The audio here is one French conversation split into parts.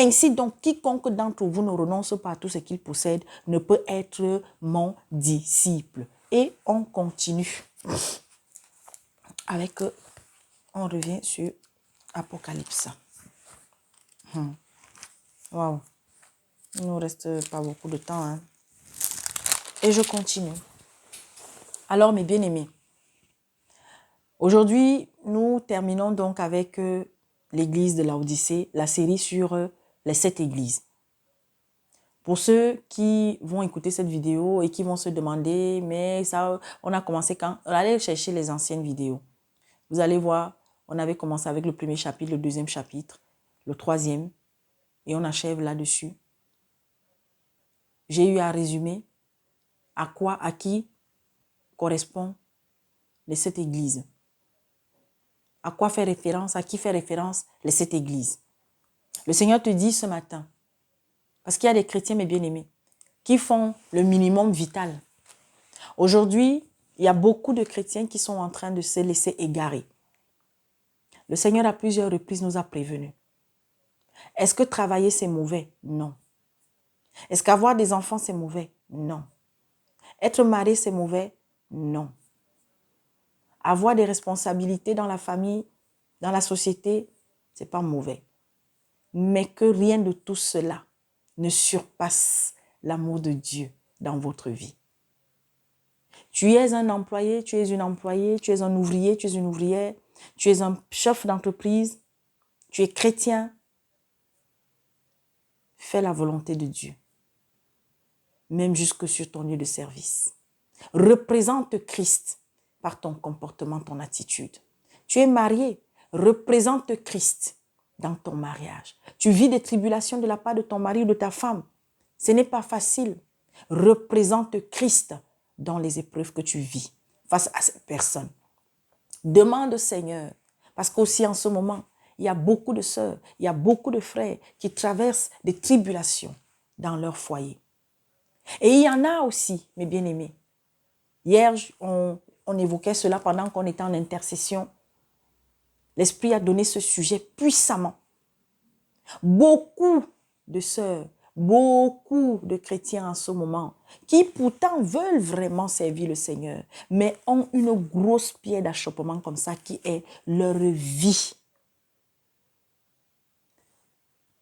Ainsi donc, quiconque d'entre vous ne renonce pas à tout ce qu'il possède ne peut être mon disciple. Et on continue avec, on revient sur Apocalypse. Waouh, il ne nous reste pas beaucoup de temps. Hein. Et je continue. Alors, mes bien-aimés, aujourd'hui, nous terminons donc avec l'église de Laodicée, la série sur les 7 églises. Pour ceux qui vont écouter cette vidéo et qui vont se demander, mais ça, on a commencé quand? Allez chercher les anciennes vidéos. Vous allez voir, on avait commencé avec le premier chapitre, le deuxième chapitre, le troisième, et on achève là-dessus. J'ai eu à résumer à qui correspond les 7 églises. À quoi fait référence, à qui fait référence les 7 églises. Le Seigneur te dit ce matin, parce qu'il y a des chrétiens, mes bien-aimés, qui font le minimum vital. Aujourd'hui, il y a beaucoup de chrétiens qui sont en train de se laisser égarer. Le Seigneur à plusieurs reprises nous a prévenus. Est-ce que travailler c'est mauvais? Non. Est-ce qu'avoir des enfants c'est mauvais? Non. Être marié c'est mauvais? Non. Avoir des responsabilités dans la famille, dans la société, c'est pas mauvais. Mais que rien de tout cela ne surpasse l'amour de Dieu dans votre vie. Tu es un employé, tu es une employée, tu es un ouvrier, tu es une ouvrière, tu es un chef d'entreprise, tu es chrétien. Fais la volonté de Dieu, même jusque sur ton lieu de service. Représente Christ par ton comportement, ton attitude. Tu es marié, représente Christ dans ton mariage. Tu vis des tribulations de la part de ton mari ou de ta femme. Ce n'est pas facile. Représente Christ dans les épreuves que tu vis face à cette personne. Demande au Seigneur, parce qu'aussi en ce moment, il y a beaucoup de sœurs, il y a beaucoup de frères qui traversent des tribulations dans leur foyer. Et il y en a aussi, mes bien-aimés. Hier, on évoquait cela pendant qu'on était en intercession. L'Esprit a donné ce sujet puissamment. Beaucoup de sœurs, beaucoup de chrétiens en ce moment, qui pourtant veulent vraiment servir le Seigneur, mais ont une grosse pierre d'achoppement comme ça qui est leur vie.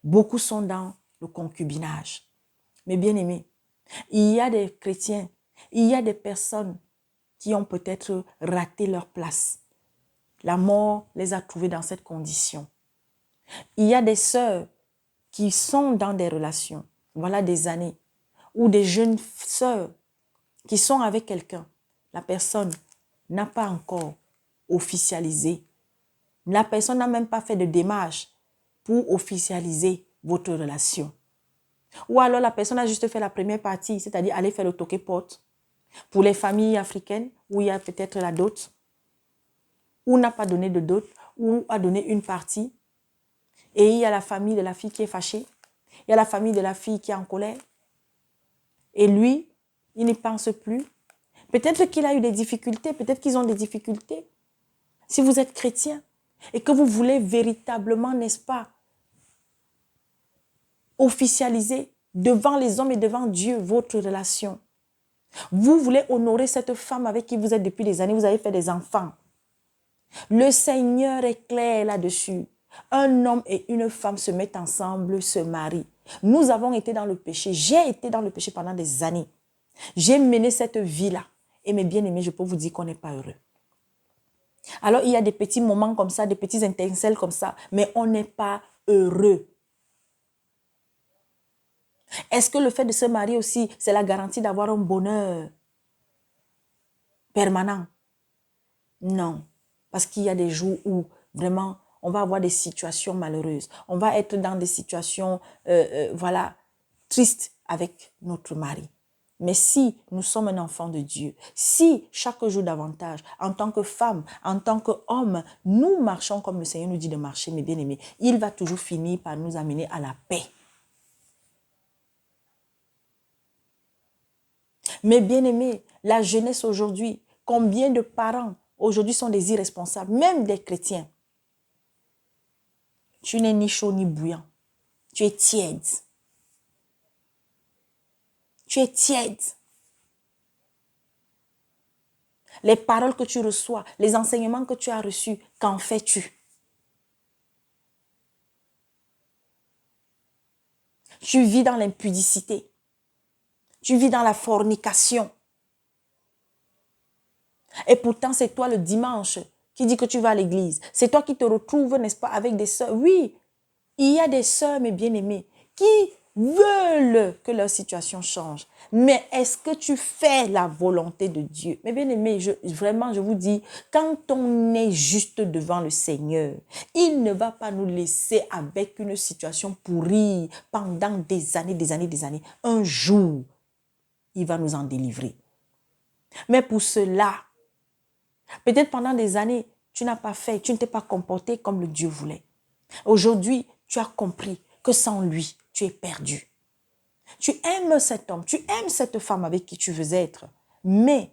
Beaucoup sont dans le concubinage. Mais bien aimés, il y a des chrétiens, il y a des personnes qui ont peut-être raté leur place. La mort les a trouvés dans cette condition. Il y a des sœurs qui sont dans des relations, voilà des années, ou des jeunes sœurs qui sont avec quelqu'un. La personne n'a pas encore officialisé. La personne n'a même pas fait de démarche pour officialiser votre relation. Ou alors la personne a juste fait la première partie, c'est-à-dire aller faire le toqué-porte. Pour les familles africaines, où il y a peut-être la dot, ou n'a pas donné de dot, ou a donné une partie. Et il y a la famille de la fille qui est fâchée. Il y a la famille de la fille qui est en colère. Et lui, il n'y pense plus. Peut-être qu'il a eu des difficultés, peut-être qu'ils ont des difficultés. Si vous êtes chrétien et que vous voulez véritablement, n'est-ce pas, officialiser devant les hommes et devant Dieu votre relation. Vous voulez honorer cette femme avec qui vous êtes depuis des années, vous avez fait des enfants. Le Seigneur est clair là-dessus. Un homme et une femme se mettent ensemble, se marient. Nous avons été dans le péché. J'ai été dans le péché pendant des années. J'ai mené cette vie-là. Et mes bien-aimés, je peux vous dire qu'on n'est pas heureux. Alors, il y a des petits moments comme ça, des petites étincelles comme ça, mais on n'est pas heureux. Est-ce que le fait de se marier aussi, c'est la garantie d'avoir un bonheur permanent? Non. Parce qu'il y a des jours où vraiment, on va avoir des situations malheureuses. On va être dans des situations, voilà, tristes avec notre mari. Mais si nous sommes un enfant de Dieu, si chaque jour davantage, en tant que femme, en tant qu'homme, nous marchons comme le Seigneur nous dit de marcher, mes bien-aimés, il va toujours finir par nous amener à la paix. Mes bien-aimés, la jeunesse aujourd'hui, combien de parents aujourd'hui sont des irresponsables, même des chrétiens. Tu n'es ni chaud ni bouillant. Tu es tiède. Tu es tiède. Les paroles que tu reçois, les enseignements que tu as reçus, qu'en fais-tu? Tu vis dans l'impudicité. Tu vis dans la fornication. Et pourtant, c'est toi le dimanche qui dit que tu vas à l'église. C'est toi qui te retrouves, n'est-ce pas, avec des sœurs. Oui, il y a des sœurs, mes bien-aimés, qui veulent que leur situation change. Mais est-ce que tu fais la volonté de Dieu? Mes bien-aimés, vraiment, je vous dis, quand on est juste devant le Seigneur, il ne va pas nous laisser avec une situation pourrie pendant des années, des années, des années. Un jour, il va nous en délivrer. Mais pour cela, peut-être pendant des années, tu n'as pas fait, tu ne t'es pas comporté comme le Dieu voulait. Aujourd'hui, tu as compris que sans lui, tu es perdu. Tu aimes cet homme, tu aimes cette femme avec qui tu veux être, mais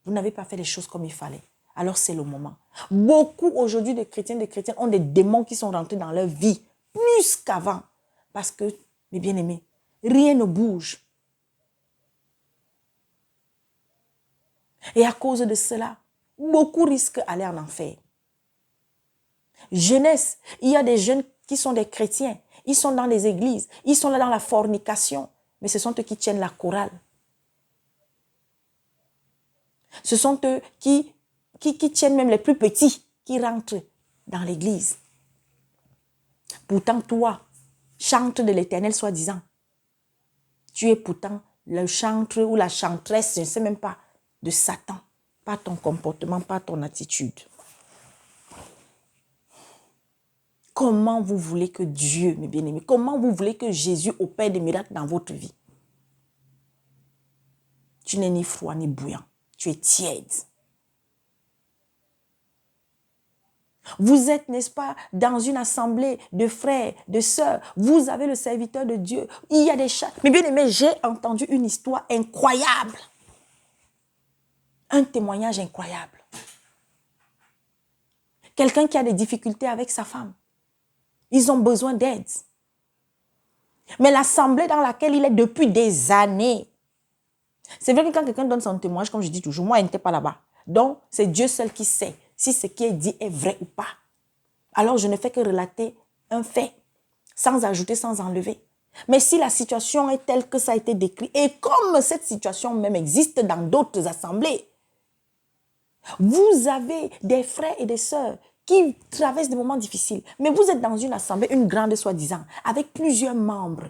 vous n'avez pas fait les choses comme il fallait. Alors c'est le moment. Beaucoup aujourd'hui de chrétiens, ont des démons qui sont rentrés dans leur vie plus qu'avant. Parce que, mes bien-aimés, rien ne bouge. Et à cause de cela, beaucoup risquent d'aller en enfer. Jeunesse, il y a des jeunes qui sont des chrétiens. Ils sont dans les églises. Ils sont là dans la fornication. Mais ce sont eux qui tiennent la chorale. Ce sont eux qui tiennent même les plus petits qui rentrent dans l'église. Pourtant, toi, chantre de l'Éternel soi-disant, tu es pourtant le chantre ou la chanteresse, je ne sais même pas, de Satan. Pas ton comportement, pas ton attitude. Comment vous voulez que Dieu, mes bien-aimés, comment vous voulez que Jésus opère des miracles dans votre vie? Tu n'es ni froid ni bouillant. Tu es tiède. Vous êtes, n'est-ce pas, dans une assemblée de frères, de sœurs. Vous avez le serviteur de Dieu. Il y a des chats. Mais bien aimé, j'ai entendu une histoire incroyable. Un témoignage incroyable. Quelqu'un qui a des difficultés avec sa femme. Ils ont besoin d'aide. Mais l'assemblée dans laquelle il est depuis des années. C'est vrai que quand quelqu'un donne son témoignage, comme je dis toujours, moi, il n'était pas là-bas. Donc, c'est Dieu seul qui sait si ce qui est dit est vrai ou pas. Alors, je ne fais que relater un fait, sans ajouter, sans enlever. Mais si la situation est telle que ça a été décrit, et comme cette situation même existe dans d'autres assemblées, vous avez des frères et des sœurs qui traversent des moments difficiles, mais vous êtes dans une assemblée, une grande soi-disant, avec plusieurs membres.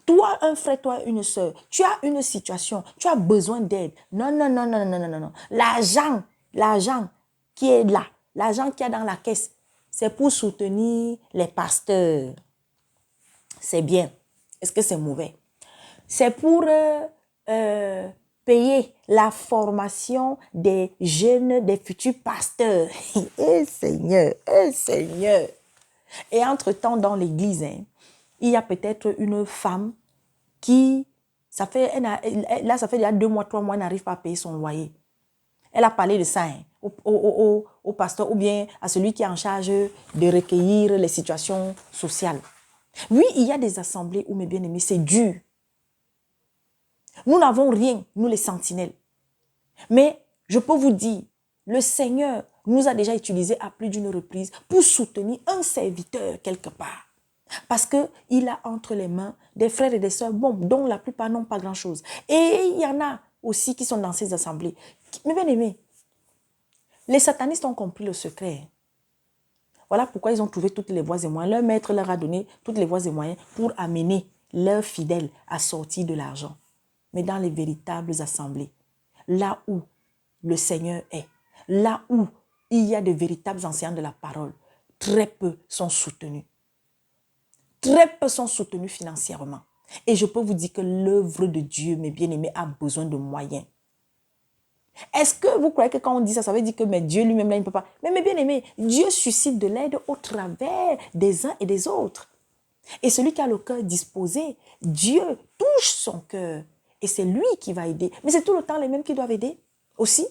Toi, un frère, toi, une sœur, tu as une situation, tu as besoin d'aide. Non, non, non, non, non, non, non, non. L'argent qui est là, l'argent qui est dans la caisse, c'est pour soutenir les pasteurs. C'est bien. Est-ce que c'est mauvais? C'est pour payer la formation des jeunes, des futurs pasteurs. Eh Seigneur, eh Seigneur. Et entre-temps, dans l'église, il y a peut-être une femme qui, ça fait déjà 2 mois, 3 mois, elle n'arrive pas à payer son loyer. Elle a parlé de ça au pasteur ou bien à celui qui est en charge de recueillir les situations sociales. Oui, il y a des assemblées où, mes bien-aimés, c'est dur. Nous n'avons rien, nous les sentinelles. Mais je peux vous dire, le Seigneur nous a déjà utilisés à plus d'une reprise pour soutenir un serviteur quelque part. Parce qu'il a entre les mains des frères et des sœurs, bon, dont la plupart n'ont pas grand-chose. Et il y en a aussi qui sont dans ces assemblées. Mais bien aimés, les satanistes ont compris le secret. Voilà pourquoi ils ont trouvé toutes les voies et moyens. Leur maître leur a donné toutes les voies et moyens pour amener leurs fidèles à sortir de l'argent. Mais dans les véritables assemblées, là où le Seigneur est, là où il y a de véritables enseignants de la parole, très peu sont soutenus. Très peu sont soutenus financièrement. Et je peux vous dire que l'œuvre de Dieu, mes bien-aimés, a besoin de moyens. Est-ce que vous croyez que quand on dit ça, ça veut dire que mais Dieu lui-même, là, il ne peut pas. Mais mes bien-aimés, Dieu suscite de l'aide au travers des uns et des autres. Et celui qui a le cœur disposé, Dieu touche son cœur. Et c'est lui qui va aider. Mais c'est tout le temps les mêmes qui doivent aider aussi.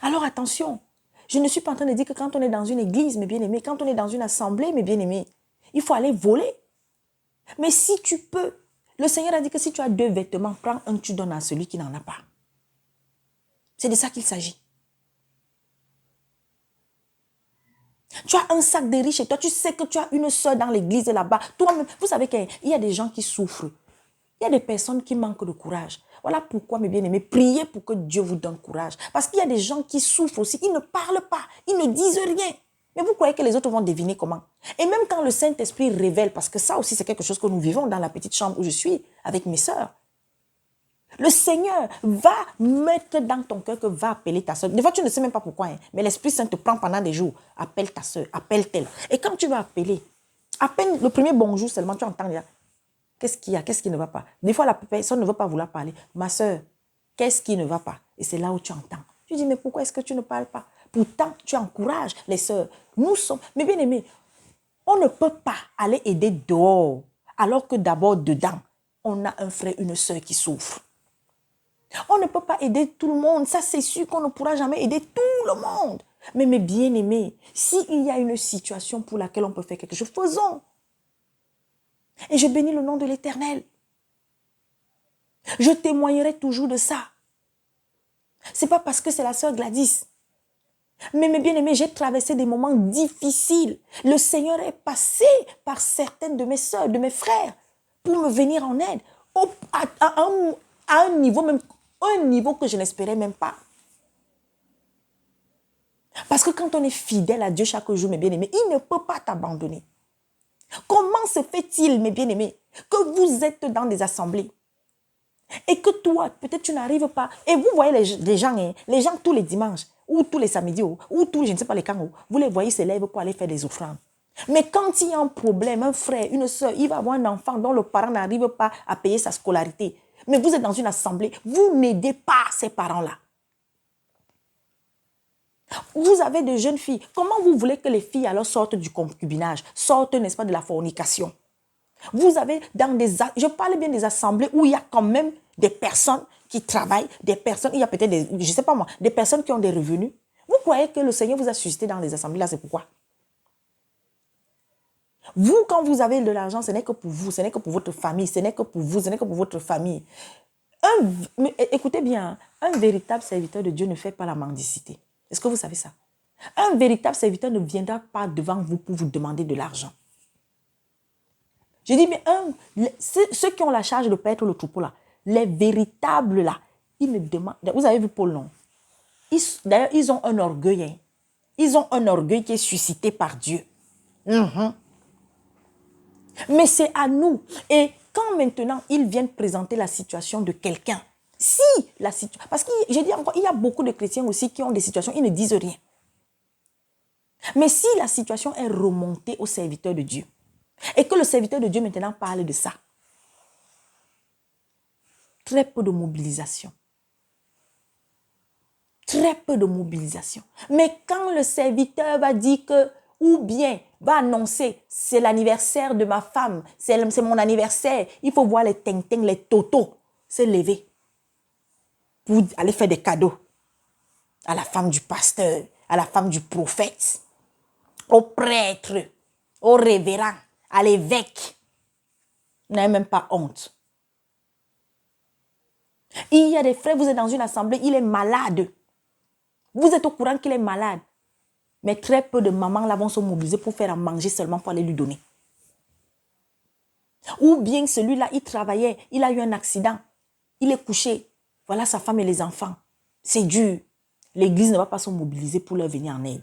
Alors attention, je ne suis pas en train de dire que quand on est dans une église, mes bien-aimés, quand on est dans une assemblée, mes bien-aimés, il faut aller voler. Mais si tu peux, le Seigneur a dit que si tu as 2 vêtements, prends un, tu donnes à celui qui n'en a pas. C'est de ça qu'il s'agit. Tu as un sac de riche et toi, tu sais que tu as une soeur dans l'église là-bas. Toi-même, vous savez qu'il y a des gens qui souffrent. Il y a des personnes qui manquent de courage. Voilà pourquoi, mes bien-aimés, priez pour que Dieu vous donne courage. Parce qu'il y a des gens qui souffrent aussi. Ils ne parlent pas. Ils ne disent rien. Mais vous croyez que les autres vont deviner comment? Et même quand le Saint-Esprit révèle, parce que ça aussi, c'est quelque chose que nous vivons dans la petite chambre où je suis avec mes sœurs. Le Seigneur va mettre dans ton cœur que va appeler ta soeur. Des fois, tu ne sais même pas pourquoi, hein, mais l'Esprit Saint te prend pendant des jours. Appelle ta soeur, appelle-t-elle. Et quand tu vas appeler, à peine le premier bonjour seulement, tu entends déjà, qu'est-ce qu'il y a, qu'est-ce qui ne va pas? Des fois, la personne ne veut pas vouloir parler. Ma soeur, qu'est-ce qui ne va pas? Et c'est là où tu entends. Tu dis, mais pourquoi est-ce que tu ne parles pas? Pourtant, tu encourages les sœurs. Nous sommes, mais bien aimés, on ne peut pas aller aider dehors, alors que d'abord dedans, on a un frère, une sœur qui souffre. On ne peut pas aider tout le monde. Ça, c'est sûr qu'on ne pourra jamais aider tout le monde. Mais mes bien-aimés, s'il y a une situation pour laquelle on peut faire quelque chose, faisons. Et je bénis le nom de l'Éternel. Je témoignerai toujours de ça. Ce n'est pas parce que c'est la sœur Gladys. Mais mes bien-aimés, j'ai traversé des moments difficiles. Le Seigneur est passé par certaines de mes sœurs, de mes frères, pour me venir en aide. À un niveau même, un niveau que je n'espérais même pas. Parce que quand on est fidèle à Dieu chaque jour, mes bien-aimés, il ne peut pas t'abandonner. Comment se fait-il, mes bien-aimés, que vous êtes dans des assemblées et que toi, peut-être tu n'arrives pas. Et vous voyez les gens tous les dimanches, ou tous les samedis, ou tous les, je ne sais pas les quand, vous les voyez se lèvent pour aller faire des offrandes. Mais quand il y a un problème, un frère, une soeur, il va avoir un enfant dont le parent n'arrive pas à payer sa scolarité. Mais vous êtes dans une assemblée, vous n'aidez pas ces parents-là. Vous avez de jeunes filles. Comment vous voulez que les filles alors sortent du concubinage, sortent, n'est-ce pas, de la fornication? Vous avez dans des... Je parle bien des assemblées où il y a quand même des personnes qui travaillent, des personnes, il y a peut-être des, je ne sais pas moi, des personnes qui ont des revenus. Vous croyez que le Seigneur vous a suscité dans les assemblées là, c'est pourquoi? Vous, quand vous avez de l'argent, ce n'est que pour vous, ce n'est que pour votre famille, ce n'est que pour vous, ce n'est que pour votre famille. Écoutez bien, un véritable serviteur de Dieu ne fait pas la mendicité. Est-ce que vous savez ça? Un véritable serviteur ne viendra pas devant vous pour vous demander de l'argent. Je dis, mais ceux qui ont la charge de paître le troupeau là, les véritables là, ils me demandent. Vous avez vu Paul, non? D'ailleurs, ils ont un orgueil. Hein. Ils ont un orgueil qui est suscité par Dieu. Mais c'est à nous. Et quand maintenant, ils viennent présenter la situation de quelqu'un, si la situation... Parce que, je dis encore, il y a beaucoup de chrétiens aussi qui ont des situations, ils ne disent rien. Mais si la situation est remontée au serviteur de Dieu, et que le serviteur de Dieu maintenant parle de ça, très peu de mobilisation. Très peu de mobilisation. Mais quand le serviteur va dire que, ou bien va annoncer, c'est l'anniversaire de ma femme, c'est mon anniversaire, il faut voir les ting-ting, les totos se lever pour aller faire des cadeaux à la femme du pasteur, à la femme du prophète, au prêtre, au révérend, à l'évêque. Vous n'avez même pas honte. Il y a des frères, vous êtes dans une assemblée, il est malade. Vous êtes au courant qu'il est malade. Mais très peu de mamans là vont se mobiliser pour faire à manger seulement pour aller lui donner. Ou bien celui-là, il travaillait, il a eu un accident. Il est couché. Voilà sa femme et les enfants. C'est dur. L'église ne va pas se mobiliser pour leur venir en aide.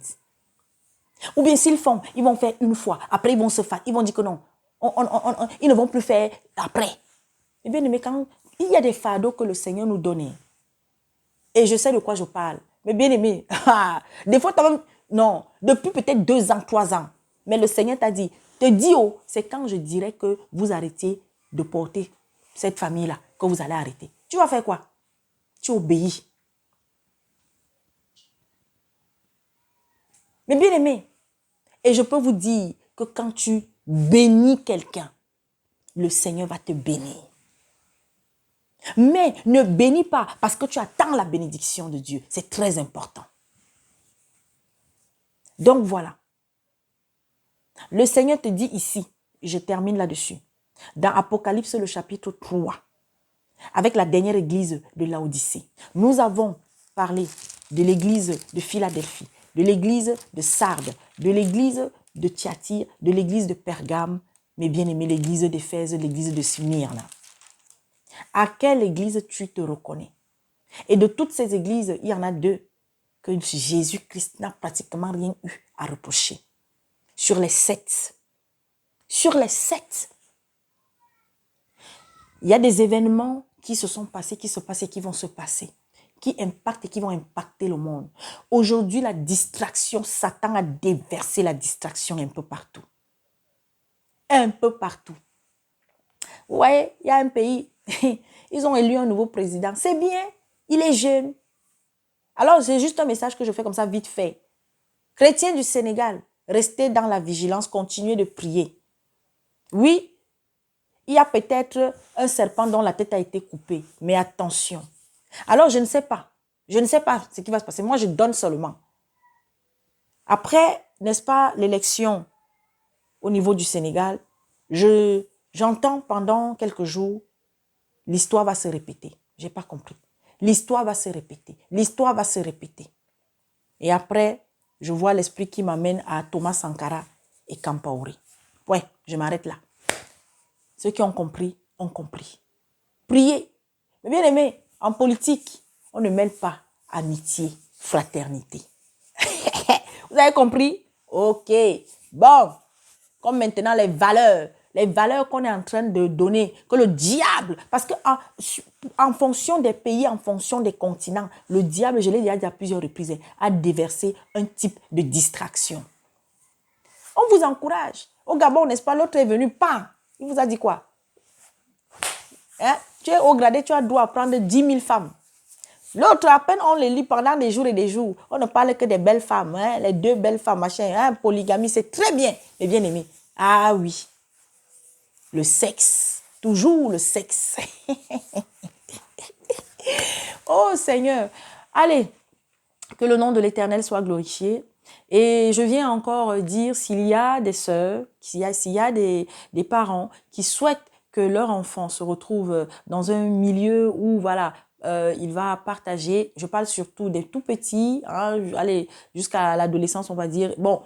Ou bien s'ils font, ils vont faire une fois. Après, ils vont se faire. Ils vont dire que non. Ils ne vont plus faire après. Eh bien, mais quand il y a des fardeaux que le Seigneur nous donne, et je sais de quoi je parle. Mais bien aimé, des fois, même, non, depuis peut-être 2 ans, 3 ans. Mais le Seigneur t'a dit, oh, c'est quand je dirais que vous arrêtiez de porter cette famille-là, que vous allez arrêter. Tu vas faire quoi? Tu obéis. Mais bien aimé, et je peux vous dire que quand tu bénis quelqu'un, le Seigneur va te bénir. Mais ne bénis pas parce que tu attends la bénédiction de Dieu. C'est très important. Donc voilà. Le Seigneur te dit ici et je termine là-dessus. Dans Apocalypse, le chapitre 3, avec la dernière église de Laodicée, nous avons parlé de l'église de Philadelphie, de l'église de Sardes, de l'église de Thyatire, de l'église de Pergame, mais bien aimé, l'église d'Éphèse, l'église de Smyrne. À quelle église tu te reconnais? Et de toutes ces églises, il y en a deux que Jésus-Christ n'a pratiquement rien eu à reprocher. Sur les 7. Sur les 7. Il y a des événements qui se sont passés, qui se passent et qui vont se passer, qui impactent et qui vont impacter le monde. Aujourd'hui, la distraction, Satan a déversé la distraction un peu partout. Un peu partout. Ouais, il y a un pays, ils ont élu un nouveau président. C'est bien, il est jeune. Alors, c'est juste un message que je fais comme ça, vite fait. Chrétiens du Sénégal, restez dans la vigilance, continuez de prier. Oui, il y a peut-être un serpent dont la tête a été coupée, mais attention. Alors, je ne sais pas ce qui va se passer. Moi, je donne seulement. Après, n'est-ce pas, l'élection au niveau du Sénégal, j'entends pendant quelques jours, l'histoire va se répéter. Je n'ai pas compris. L'histoire va se répéter. L'histoire va se répéter. Et après, je vois l'esprit qui m'amène à Thomas Sankara et Kampaoré. Ouais, je m'arrête là. Ceux qui ont compris, ont compris. Priez. Mais bien aimé, en politique, on ne mêle pas amitié, fraternité. Vous avez compris? Ok. Bon. Comme maintenant les valeurs qu'on est en train de donner, que le diable, parce que en fonction des pays, en fonction des continents, le diable, je l'ai déjà dit à plusieurs reprises, a déversé un type de distraction. On vous encourage. Au Gabon, n'est-ce pas, l'autre est venu, pas. Il vous a dit quoi? Hein? Tu es haut gradé, tu dois prendre 10 000 femmes. L'autre, à peine on les lit pendant des jours et des jours. On ne parle que des belles femmes, hein? Les 2 belles femmes, machin. Hein? Polygamie, c'est très bien. Mais bien aimé. Ah oui. Le sexe. Toujours le sexe. Oh Seigneur. Allez, que le nom de l'Éternel soit glorifié. Et je viens encore dire, s'il y a des sœurs, s'il y a des parents qui souhaitent que leur enfant se retrouve dans un milieu où, voilà, il va partager, je parle surtout des tout petits, hein, allez, jusqu'à l'adolescence, on va dire, bon,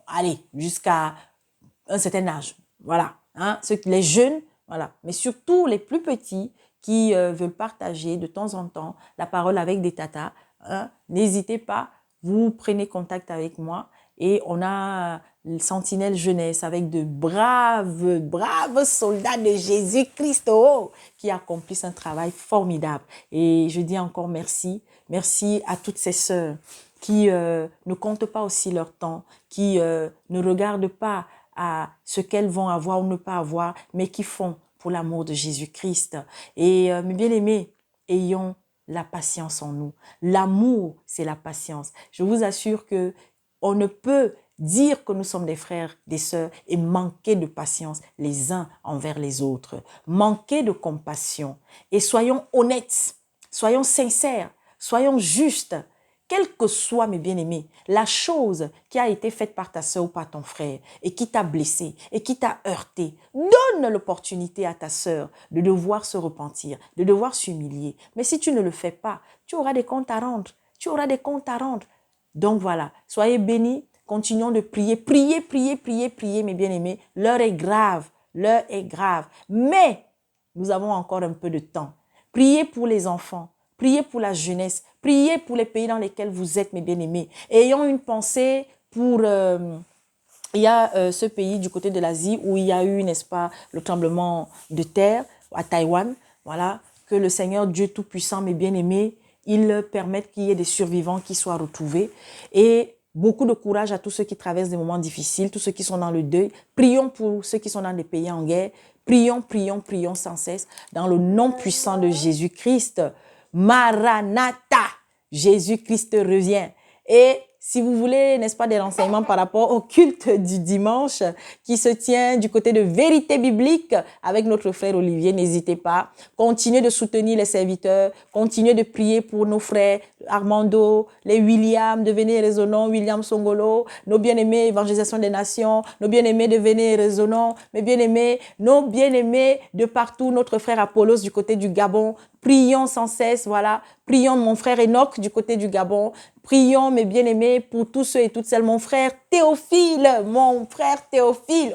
allez, jusqu'à un certain âge, voilà, hein, les jeunes, voilà, mais surtout les plus petits qui veulent partager de temps en temps la parole avec des tatas, hein, n'hésitez pas, vous prenez contact avec moi et on a le Sentinelle Jeunesse avec de braves soldats de Jésus-Christ qui accomplissent un travail formidable. Et je dis encore merci. Merci à toutes ces sœurs qui ne comptent pas aussi leur temps, qui ne regardent pas à ce qu'elles vont avoir ou ne pas avoir, mais qui font pour l'amour de Jésus-Christ. Et mes bien-aimés, ayons la patience en nous. L'amour, c'est la patience. Je vous assure que on ne peut dire que nous sommes des frères, des sœurs et manquer de patience les uns envers les autres. Manquer de compassion. Et soyons honnêtes, soyons sincères, soyons justes. Quelle que soit, mes bien-aimés, la chose qui a été faite par ta sœur ou par ton frère et qui t'a blessé et qui t'a heurté, donne l'opportunité à ta sœur de devoir se repentir, de devoir s'humilier. Mais si tu ne le fais pas, tu auras des comptes à rendre. Tu auras des comptes à rendre. Donc voilà, soyez bénis, continuons de prier. Priez, priez, priez, priez, mes bien-aimés. L'heure est grave, l'heure est grave. Mais nous avons encore un peu de temps. Priez pour les enfants. Priez pour la jeunesse. Priez pour les pays dans lesquels vous êtes, mes bien-aimés. Ayons une pensée pour... il y a ce pays du côté de l'Asie où il y a eu, n'est-ce pas, le tremblement de terre à Taïwan. Voilà, que le Seigneur Dieu Tout-Puissant, mes bien-aimés, il permette qu'il y ait des survivants qui soient retrouvés. Et beaucoup de courage à tous ceux qui traversent des moments difficiles, tous ceux qui sont dans le deuil. Prions pour ceux qui sont dans des pays en guerre. Prions, prions, prions sans cesse dans le nom puissant de Jésus-Christ. Maranatha, Jésus-Christ revient. Et si vous voulez, n'est-ce pas, des renseignements par rapport au culte du dimanche qui se tient du côté de Vérité Biblique avec notre frère Olivier, n'hésitez pas. Continuez de soutenir les serviteurs, continuez de prier pour nos frères Armando, les William, devenez résonnants, William Songolo, nos bien-aimés Évangélisation des Nations, nos bien-aimés devenez résonnants, mes bien-aimés, nos bien-aimés de partout, notre frère Apollos du côté du Gabon. Prions sans cesse, voilà. Prions mon frère Enoch du côté du Gabon. Prions, mes bien-aimés, pour tous ceux et toutes celles. Mon frère Théophile,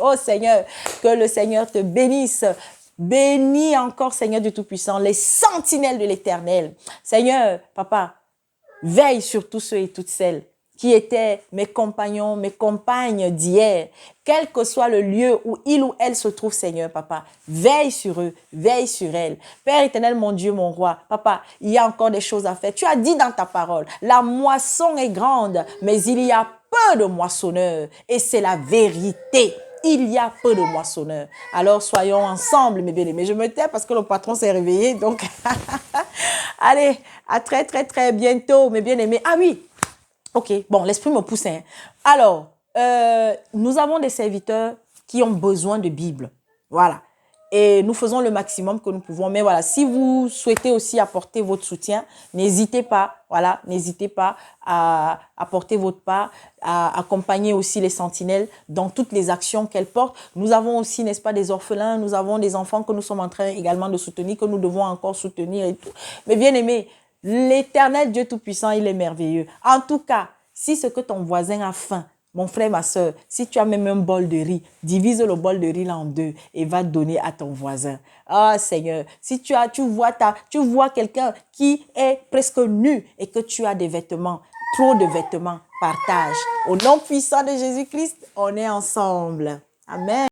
oh Seigneur, que le Seigneur te bénisse. Bénis encore, Seigneur du Tout-Puissant, les sentinelles de l'Éternel. Seigneur, Papa, veille sur tous ceux et toutes celles qui étaient mes compagnons, mes compagnes d'hier, quel que soit le lieu où il ou elle se trouve, Seigneur, Papa, veille sur eux, veille sur elles. Père éternel, mon Dieu, mon roi, Papa, il y a encore des choses à faire. Tu as dit dans ta parole, la moisson est grande, mais il y a peu de moissonneurs, et c'est la vérité. Il y a peu de moissonneurs. Alors, soyons ensemble, mes bien-aimés. Je me tais parce que le patron s'est réveillé, donc, allez, à très, très, très bientôt, mes bien-aimés. Ah oui, ok, bon, l'esprit me pousse. Hein. Alors, nous avons des serviteurs qui ont besoin de Bible. Voilà. Et nous faisons le maximum que nous pouvons. Mais voilà, si vous souhaitez aussi apporter votre soutien, n'hésitez pas, voilà, n'hésitez pas à apporter votre part, à accompagner aussi les sentinelles dans toutes les actions qu'elles portent. Nous avons aussi, n'est-ce pas, des orphelins, nous avons des enfants que nous sommes en train également de soutenir, que nous devons encore soutenir et tout. Mais bien aimé, l'Éternel Dieu Tout-Puissant, il est merveilleux. En tout cas, si ce que ton voisin a faim, mon frère, ma soeur, si tu as même un bol de riz, divise le bol de riz là en deux et va donner à ton voisin. Ah Seigneur, si tu vois quelqu'un qui est presque nu et que tu as des vêtements, trop de vêtements, partage. Au nom puissant de Jésus-Christ, on est ensemble. Amen.